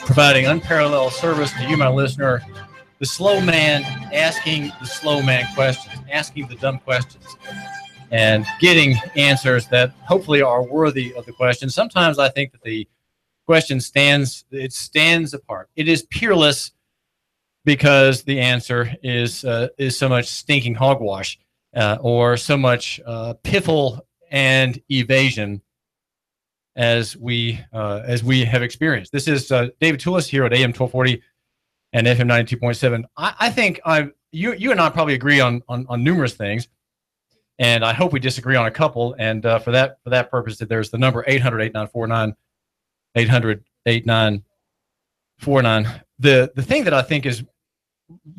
Providing unparalleled service to you, my listener. The slow man asking the slow man questions, asking the dumb questions, and getting answers that hopefully are worthy of the question. Sometimes I think that the question stands apart. It is peerless because the answer is so much stinking hogwash or so much piffle and evasion as we have experienced. This is David Tulis here at AM 1240 and FM 92.7. I think you and I probably agree on numerous things, and I hope we disagree on a couple. And for that purpose, there's the number 800-8949, 800-8949. The thing that I think is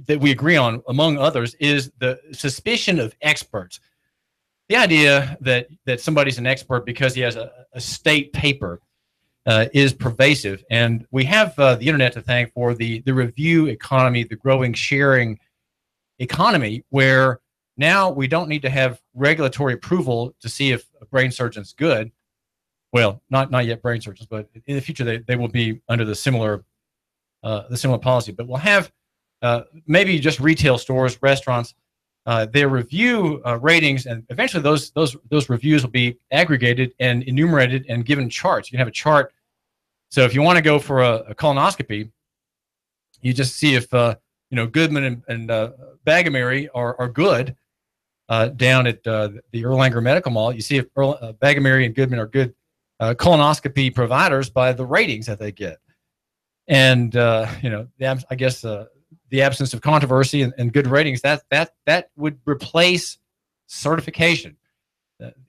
that we agree on, among others, is the suspicion of experts. The idea that somebody's an expert because he has a state paper is pervasive, and we have the internet to thank for the review economy, the growing sharing economy, where now we don't need to have regulatory approval to see if a brain surgeon's good. Well, not yet brain surgeons, but in the future they will be under the similar policy. But we'll have maybe just retail stores, restaurants. Their review ratings, and eventually those reviews will be aggregated and enumerated and given charts. You can have a chart. So if you want to go for a colonoscopy, you just see if Goodman and Bagamary are good down at the Erlanger Medical Mall. You see if Bagamary and Goodman are good colonoscopy providers by the ratings that they get. And I guess the absence of controversy and good ratings, that would replace certification.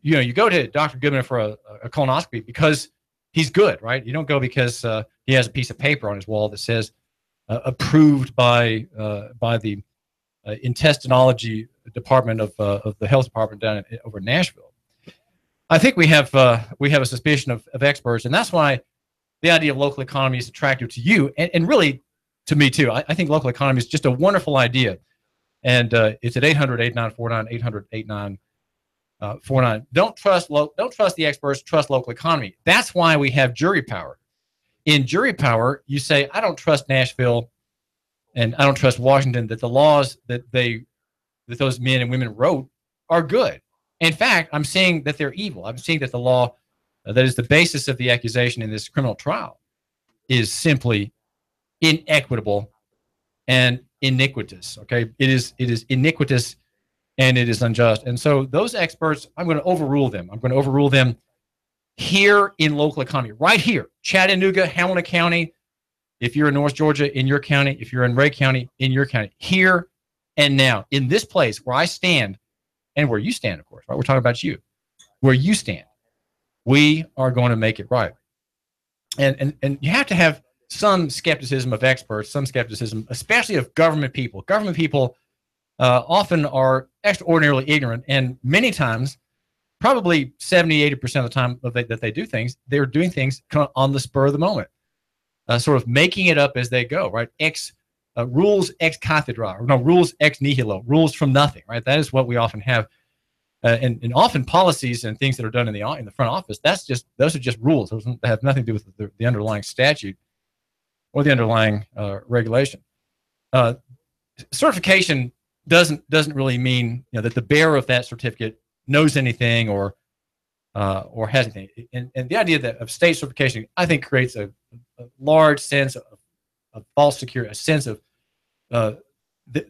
You go to Dr. Goodman for a colonoscopy because he's good, right? You don't go because he has a piece of paper on his wall that says approved by the intestinology department of the health department down over in Nashville. I think we have a suspicion of experts, and that's why the idea of local economy is attractive to you, and really to me too. I think local economy is just a wonderful idea, and it's at 800-8949, 800-8949. Don't trust the experts. Trust local economy. That's why we have jury power. In jury power, you say, I don't trust Nashville, and I don't trust Washington, that the laws that those men and women wrote are good. In fact, I'm saying that they're evil. I'm saying that the law that is the basis of the accusation in this criminal trial is simply inequitable and iniquitous. Okay, it is iniquitous and it is unjust. And so those experts, I'm going to overrule them. I'm going to overrule them here in local economy, right here, Chattanooga, Hamilton County. If you're in North Georgia, in your county. If you're in Ray County, in your county. Here and now, in this place where I stand, and where you stand, of course, right? We're talking about you, where you stand. We are going to make it right. And you have to have some skepticism of experts, some skepticism, especially of government people. Government people often are extraordinarily ignorant, and many times, probably 70-80% of the time that they do things, they're doing things kind of on the spur of the moment, sort of making it up as they go, right? Rules ex cathedra, or no, rules ex nihilo, rules from nothing, right? That is what we often have, and often policies and things that are done in the front office. Those are just rules. Those have nothing to do with the underlying statute or the underlying regulation. Certification doesn't really mean that the bearer of that certificate knows anything or has anything. And the idea of state certification, I think, creates a large sense of false security, a sense of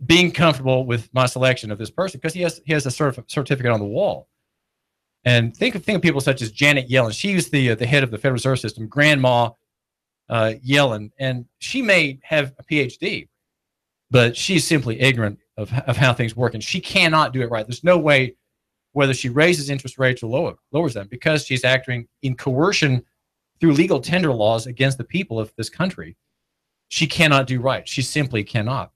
being comfortable with my selection of this person because he has a certificate on the wall. And think of people such as Janet Yellen. She's the head of the Federal Reserve System, Grandma Yellen, and she may have a PhD, but she's simply ignorant of how things work, and she cannot do it right. There's no way, whether she raises interest rates or lowers them, because she's acting in coercion through legal tender laws against the people of this country. She cannot do right. She simply cannot.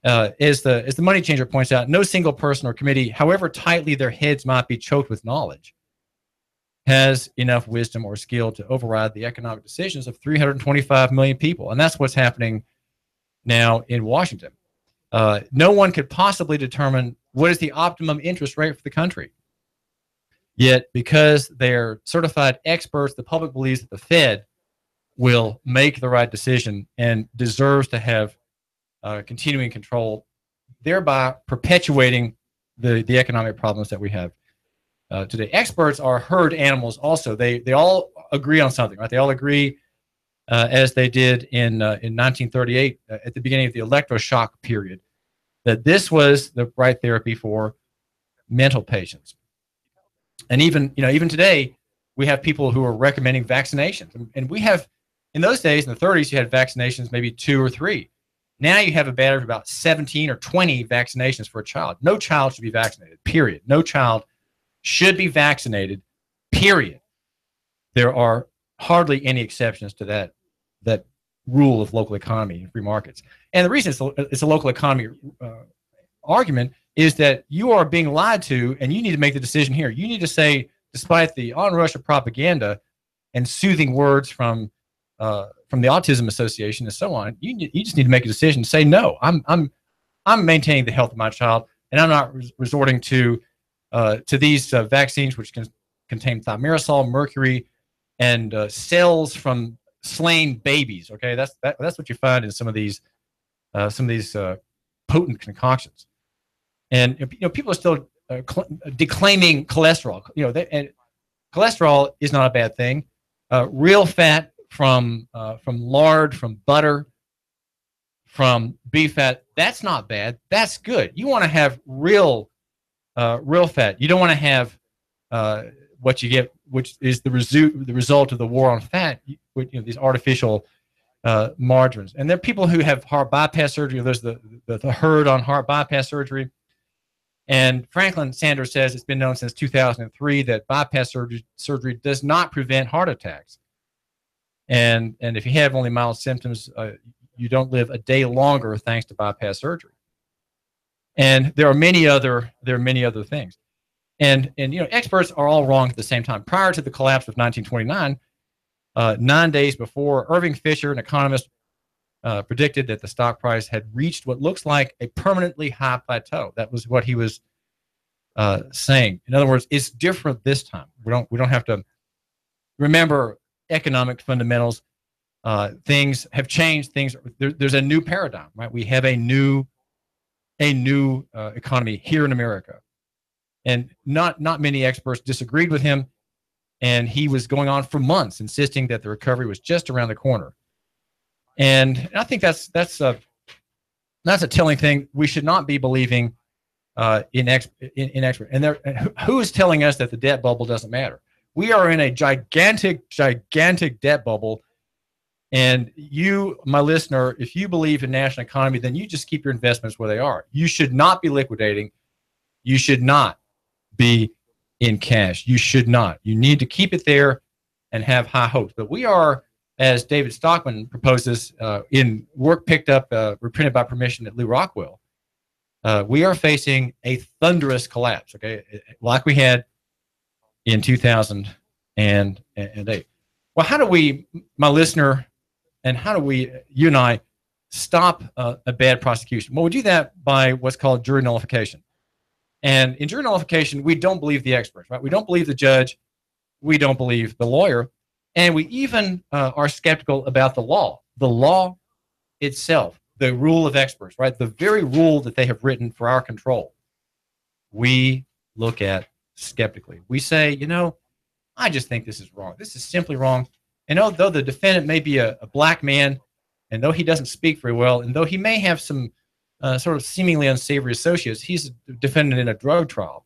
As the money changer points out, no single person or committee, however tightly their heads might be choked with knowledge, has enough wisdom or skill to override the economic decisions of 325 million people. And that's what's happening now in Washington. No one could possibly determine what is the optimum interest rate for the country. Yet, because they're certified experts, the public believes that the Fed will make the right decision and deserves to have continuing control, thereby perpetuating the economic problems that we have today. Experts are herd animals also. They all agree on something, right? They all agree, as they did in 1938 at the beginning of the electroshock period, that this was the right therapy for mental patients. And even today, we have people who are recommending vaccinations. And we have, in those days, in the 30s, you had vaccinations, maybe 2 or 3. Now you have a battery of about 17 or 20 vaccinations for a child. No child should be vaccinated, period. No child should be vaccinated, period. There are hardly any exceptions to that rule of local economy and free markets. And the reason it's a local economy argument is that you are being lied to, and you need to make the decision here. You need to say, despite the onrush of propaganda and soothing words from the Autism Association and so on, you just need to make a decision. Say, no, I'm maintaining the health of my child, and I'm not resorting to these vaccines, which can contain thimerosal, mercury, and cells from slain babies. Okay, that's what you find in some of these potent concoctions. And people are still declaiming cholesterol. And cholesterol is not a bad thing. Real fat from lard, from butter, from beef fat, that's not bad. That's good. You want to have real fat. You don't want to have what you get, which is the result of the war on fat. These artificial margarines. And there are people who have heart bypass surgery. There's the herd on heart bypass surgery. And Franklin Sanders says it's been known since 2003 that bypass surgery does not prevent heart attacks. And if you have only mild symptoms, you don't live a day longer thanks to bypass surgery. And there are many other things. And experts are all wrong at the same time. Prior to the collapse of 1929, 9 days before, Irving Fisher, an economist, predicted that the stock price had reached what looks like a permanently high plateau. That was what he was saying. In other words, it's different this time. We don't have to remember economic fundamentals. Things have changed. There's a new paradigm, right? We have a new economy here in America, and not many experts disagreed with him. And he was going on for months, insisting that the recovery was just around the corner. And I think that's a telling thing. We should not be believing in expert. And who is telling us that the debt bubble doesn't matter? We are in a gigantic debt bubble. And you, my listener, if you believe in national economy, then you just keep your investments where they are. You should not be liquidating. You should not be in cash. You should not. You need to keep it there and have high hopes. But we are, as David Stockman proposes in work picked up, reprinted by permission at Lew Rockwell, we are facing a thunderous collapse, okay, like we had in 2008. Well, how do we, my listener, and how do we, you and I, stop a bad prosecution? Well, we do that by what's called jury nullification. And in jury nullification, we don't believe the experts, right? We don't believe the judge. We don't believe the lawyer. And we even are skeptical about the law itself, the rule of experts, right? The very rule that they have written for our control. We look at skeptically. We say, I just think this is wrong. This is simply wrong. And though the defendant may be a black man, and though he doesn't speak very well, and though he may have some sort of seemingly unsavory associates, he's a defendant in a drug trial.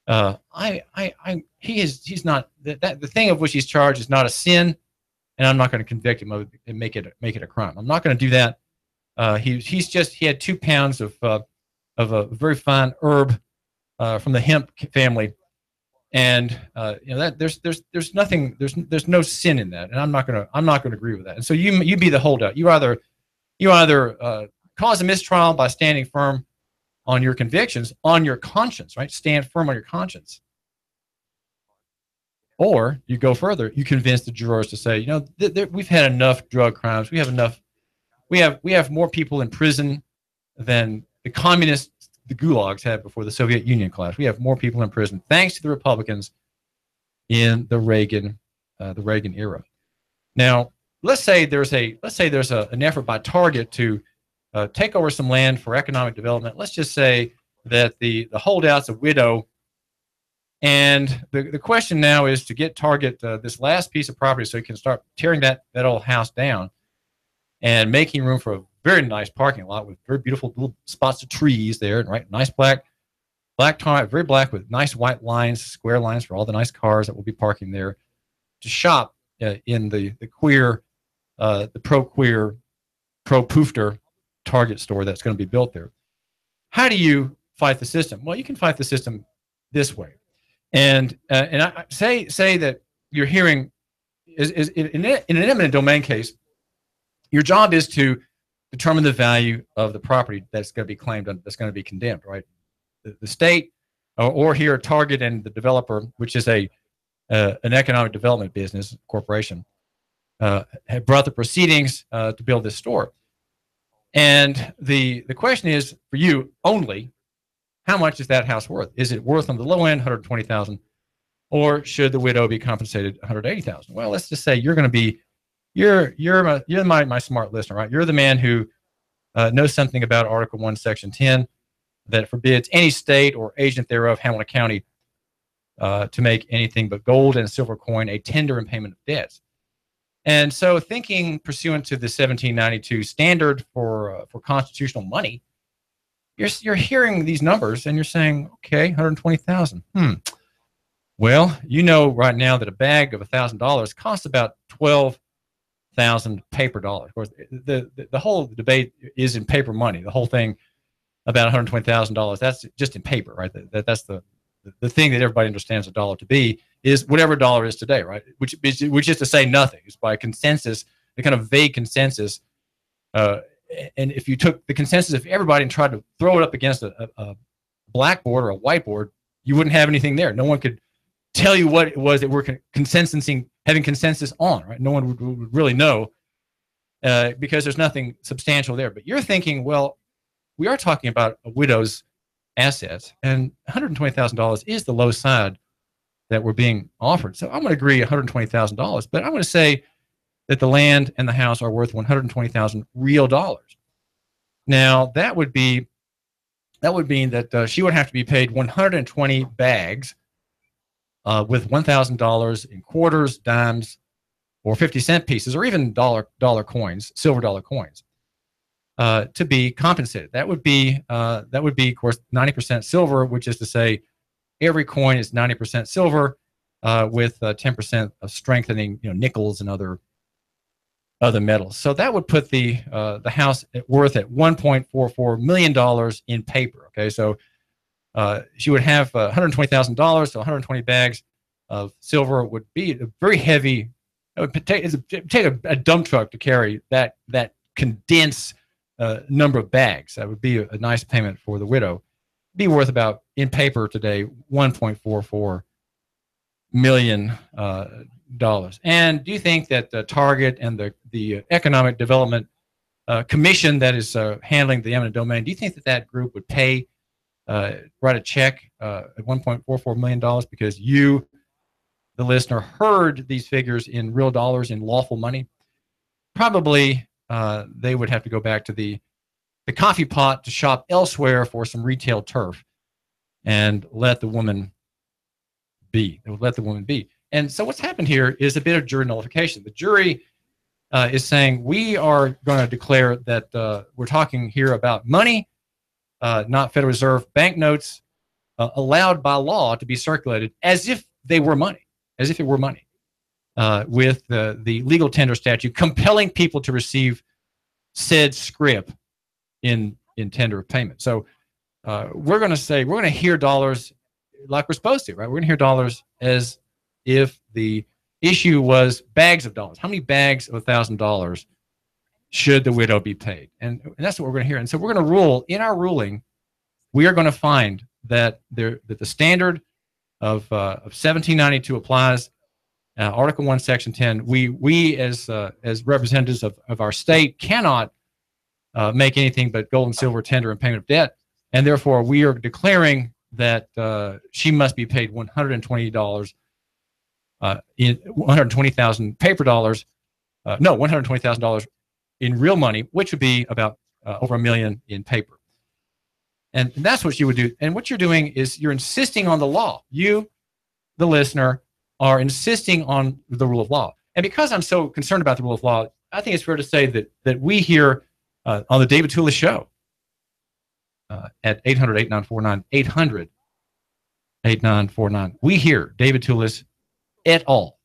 He's not the thing of which he's charged is not a sin, and I'm not going to convict him of it and make it a crime. I'm not going to do that. He had 2 pounds of a very fine herb from the hemp family, and that there's no sin in that, and I'm not going to agree with that. And so you be the holdout. You either cause a mistrial by standing firm on your convictions, on your conscience, right? Stand firm on your conscience. Or you go further. You convince the jurors to say, we've had enough drug crimes. We have enough. We have more people in prison than the communists, the gulags had before the Soviet Union collapsed. We have more people in prison thanks to the Republicans in the Reagan era. Now, let's say there's an effort by Target to take over some land for economic development. Let's just say that the holdout's a widow, and the question now is to get Target this last piece of property so you can start tearing that old house down and making room for a very nice parking lot with very beautiful little spots of trees there, right? Nice black tarmac, very black with nice white lines, square lines for all the nice cars that will be parking there to shop in the queer, the pro-queer, pro-poofter Target store that's going to be built there. How do you fight the system? Well, you can fight the system this way. And I say that you're hearing is in an eminent domain case, your job is to determine the value of the property that's going to be claimed, that's going to be condemned, right? The state or here Target and the developer, which is an economic development business corporation, have brought the proceedings to build this store. And the question is for you only, how much is that house worth? Is it worth on the low end, $120,000, or should the widow be compensated $180,000? Well, let's just say you're going to be, you're my smart listener, right? You're the man who knows something about Article 1, Section 10, that forbids any state or agent thereof, Hamilton County, to make anything but gold and silver coin a tender in payment of debts. And so, thinking pursuant to the 1792 standard for constitutional money, you're hearing these numbers and you're saying, okay, 120,000. Well, you know right now that a bag of $1,000 costs about 12,000 paper dollars. Of course, the whole debate is in paper money. The whole thing about $120,000, that's just in paper, right? That's the thing that everybody understands a dollar to be is whatever a dollar is today, right? Which is to say nothing. It's by consensus, the kind of vague consensus. And if you took the consensus of everybody and tried to throw it up against a blackboard or a whiteboard, you wouldn't have anything there. No one could tell you what it was that we're having consensus on, right? No one would really know because there's nothing substantial there. But you're thinking, well, we are talking about a widow's assets, and $120,000 is the low side that we're being offered. So I'm going to agree $120,000, but I'm going to say that the land and the house are worth $120,000 real dollars. Now that would mean that she would have to be paid 120 bags with $1,000 in quarters, dimes, or 50-cent pieces, or even dollar coins, silver dollar coins, to be compensated. That would be, of course, 90% silver, which is to say, every coin is 90% silver, with 10% of strengthening, nickels and other metals. So that would put the house worth at $1.44 million in paper. Okay, so she would have $120,000, so 120 bags of silver would be a very heavy. It would take a dump truck to carry that condensed number of bags. That would be a nice payment for the widow. Be worth about, in paper today, $1.44 million. And do you think that the Target and the Economic Development Commission that is handling the eminent domain, do you think that group would write a check at $1.44 million because you, the listener, heard these figures in real dollars, in lawful money? Probably they would have to go back to the coffee pot to shop elsewhere for some retail turf and let the woman be. They would let the woman be. And so what's happened here is a bit of jury nullification. The jury is saying we are going to declare that we're talking here about money, not Federal Reserve banknotes, allowed by law to be circulated as if they were money, as if it were money, with the legal tender statute compelling people to receive said scrip in tender of payment. So we're going to hear dollars like we're supposed to, right? We're going to hear dollars as if the issue was bags of dollars. How many bags of $1,000 should the widow be paid? And that's what we're going to hear. And so we're going to rule, in our ruling, we are going to find that the standard of 1792 applies. Article 1, Section 10, we as representatives of our state cannot make anything but gold and silver tender in payment of debt, and therefore we are declaring that she must be paid $120,000 paper dollars no, $120,000 in real money, which would be about over $1 million in paper. And that's what you would do. And what you're doing is you're insisting on the law. You, the listener, are insisting on the rule of law. And because I'm so concerned about the rule of law, I think it's fair to say that we here on the David Tulis Show at 800-8949, 800-8949, we here, David Tulis et al.,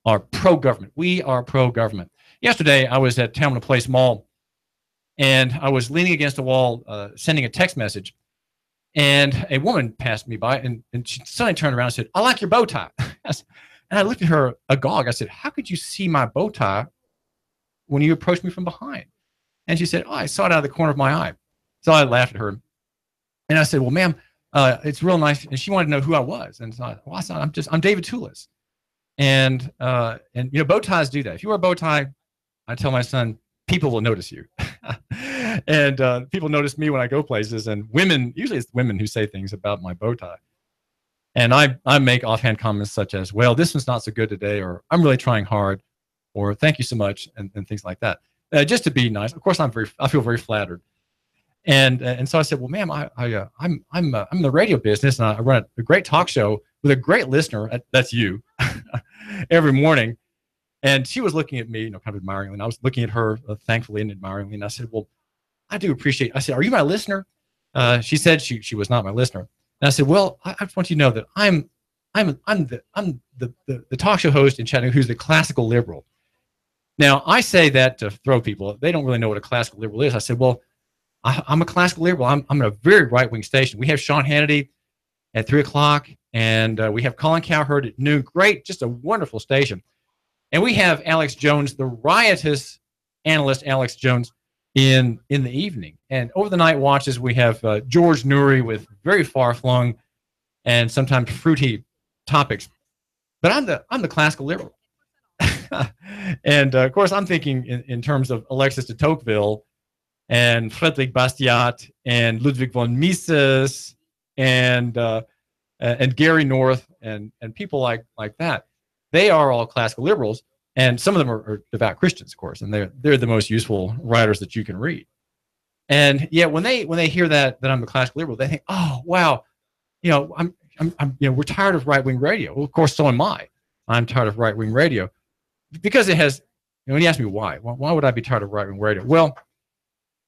are pro-government. We are pro-government. Yesterday, I was at Talmadge Place Mall, and I was leaning against a wall sending a text message, and a woman passed me by, and she suddenly turned around and said, "I like your bow tie." And I looked at her agog. I said, "How could you see my bow tie when you approached me from behind?" And she said, "Oh, I saw it out of the corner of my eye." So I laughed at her. And I said, "Well, ma'am, it's real nice." And she wanted to know who I was. And so I'm David Tulis. And bow ties do that. If you wear a bow tie, I tell my son, people will notice you. And people notice me when I go places. And women, usually it's women who say things about my bow tie. And I make offhand comments such as, "Well, this one's not so good today," or "I'm really trying hard," or "Thank you so much," and things like that. Just to be nice. Of course, I feel very flattered. And so I said, "Well, ma'am, I'm in the radio business, and I run a great talk show with a great listener. That's you, every morning." And she was looking at me, kind of admiringly, and I was looking at her, thankfully and admiringly. And I said, "Well, I do appreciate." I said, "Are you my listener?" She said she was not my listener. And I said, "Well, I just want you to know that I'm the talk show host in Chattanooga who's the classical liberal." Now, I say that to throw people. They don't really know what a classical liberal is. I said, "Well, I'm a classical liberal. I'm in a very right-wing station. We have Sean Hannity at 3 o'clock, and we have Colin Cowherd at noon. Great, just a wonderful station. And we have Alex Jones, the riotous analyst Alex Jones, in the evening. And over the night watches, we have George Noory with very far-flung and sometimes fruity topics. But I'm the classical liberal." And of course, I'm thinking in terms of Alexis de Tocqueville and Friedrich Bastiat and Ludwig von Mises and Gary North and people like that. They are all classical liberals, and some of them are devout Christians, of course, and they're the most useful writers that you can read. And yet, when they hear that I'm a classical liberal, they think, "Oh, wow, we're tired of right-wing radio." Well, of course, so am I. I'm tired of right-wing radio because it has. When you ask me why would I be tired of right-wing radio? Well,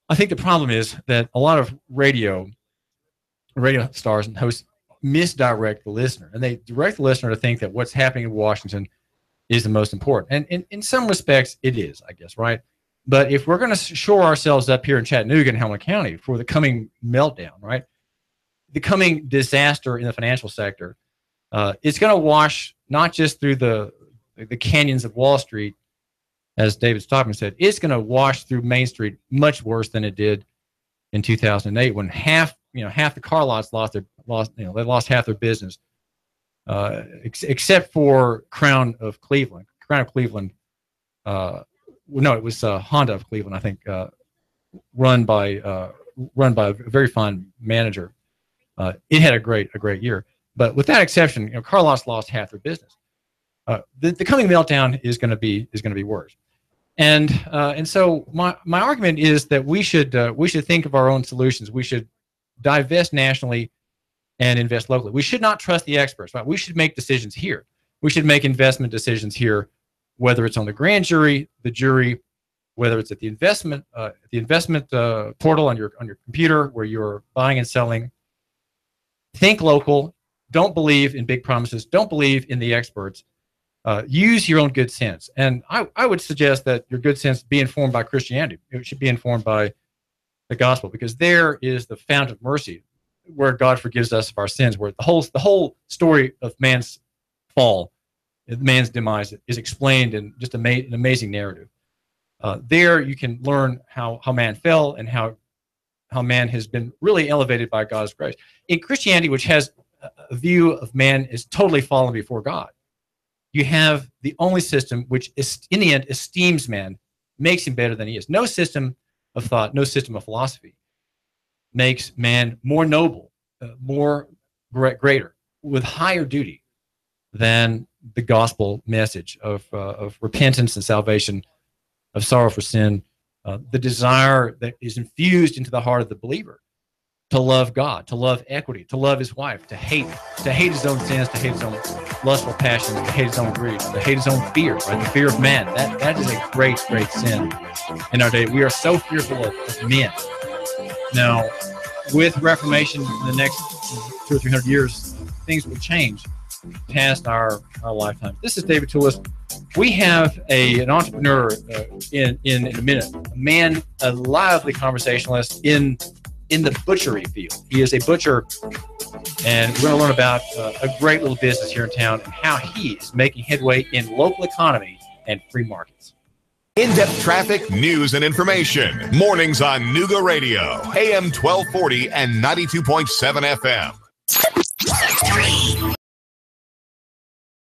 I think the problem is that a lot of radio stars and hosts misdirect the listener, and they direct the listener to think that what's happening in Washington is the most important. And in some respects, it is, I guess, right? But if we're going to shore ourselves up here in Chattanooga and Helena County for the coming meltdown, right, the coming disaster in the financial sector, it's going to wash not just through the canyons of Wall Street, as David Stockman said, it's going to wash through Main Street much worse than it did in 2008, when half the car lots lost half their business, except for Crown of Cleveland. Crown of Cleveland, no, it was Honda of Cleveland, I think, run by a very fine manager. It had a great year, but with that exception, car lots lost half their business. The coming meltdown is going to be worse. And so my argument is that we should think of our own solutions. We should divest nationally and invest locally. We should not trust the experts. Right? We should make decisions here. We should make investment decisions here, whether it's on the grand jury, the jury, whether it's at the investment portal on your computer where you're buying and selling. Think local. Don't believe in big promises. Don't believe in the experts. Use your own good sense. And I would suggest that your good sense be informed by Christianity. It should be informed by the gospel, because there is the fount of mercy where God forgives us of our sins, where the whole story of man's fall, man's demise, is explained in just an amazing narrative. There you can learn how man fell and how man has been really elevated by God's grace. In Christianity, which has a view of man is totally fallen before God, you have the only system which is, in the end, esteems man, makes him better than he is. No system of thought, no system of philosophy makes man more noble, more greater, with higher duty than the gospel message of repentance and salvation sorrow for sin, the desire that is infused into the heart of the believer to love God, to love equity, to love his wife, to hate his own sins, to hate his own lustful passions, to hate his own greed, to hate his own fear, right? The fear of man. That is a great, great sin in our day. We are so fearful of men. Now, with Reformation in the next 200 or 300 years, things will change past our lifetime. This is David Tulis. We have an entrepreneur in a minute, a man, a lively conversationalist in the butchery field. He is a butcher, and we're going to learn about a great little business here in town and how he is making headway in local economy and free markets. In-depth traffic, news, and information. Mornings on Nooga Radio, AM 1240 and 92.7 FM.